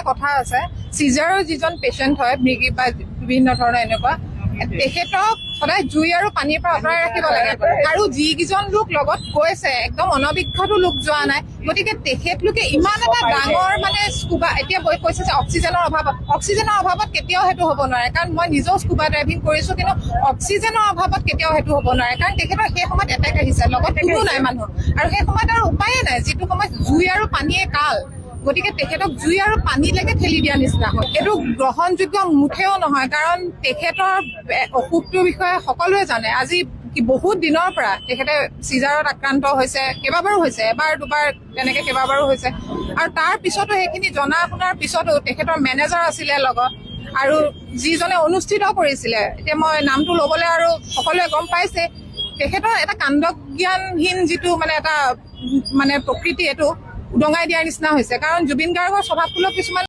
কথা আছে চিজাৰৰ যিজন পেচেণ্ট হয় মৃগী বা বিভিন্ন ধৰণৰ এনেকুৱা তেখেতক সদায় জুই আৰু পানীৰ পৰা আঁতৰাই ৰাখিব লাগে আৰু যিকেইজন লোক লগত গৈছে একদম অনবিক্ষতো লোক যোৱা নাই গতিকে তেখেতলোকে ইমান এটা ডাঙৰ মানে স্কুবা এতিয়া কৈছে যে অক্সিজেনৰ অভাৱত কেতিয়াও সেইটো হ'ব নোৱাৰে কাৰণ মই নিজেও স্কুবা ড্ৰাইভিং কৰিছো কিন্তু অক্সিজেনৰ অভাৱত কেতিয়াও সেইটো হ'ব নোৱাৰে কাৰণ তেখেতৰ সেই সময়ত এটেক আহিছে লগত কোনো নাই মানুহ আৰু সেই সময়ত আৰু উপায়ে নাই যিটো সময়ত জুই আৰু পানীয়ে কাল গতিকে তেখেতক জুই আৰু পানীলৈকে ঠেলি দিয়া নিচিনা হয় এইটো গ্ৰহণযোগ্য মুঠেও নহয় কাৰণ তেখেতৰ অসুখটোৰ বিষয়ে সকলোৱে জানে আজি বহুত দিনৰ পৰা তেখেতে চিজাৰত আক্ৰান্ত হৈছে কেইবাবাৰো হৈছে এবাৰ দুবাৰ তেনেকে কেইবাবাৰো হৈছে আৰু তাৰ পিছতো সেইখিনি জনা শুনাৰ পিছতো তেখেতৰ মেনেজাৰ আছিলে লগত আৰু যিজনে অনুষ্ঠিত কৰিছিলে এতিয়া মই নামটো ল'বলৈ আৰু সকলোৱে গম পাইছে তেখেতৰ এটা কাণ্ডজ্ঞানহীন যিটো মানে এটা মানে প্ৰকৃতি এইটো উদঙাই দিয়াৰ নিচিনা হৈছে কাৰণ জুবিন গাৰ্গৰ স্বভাৱসুলভ কিছুমান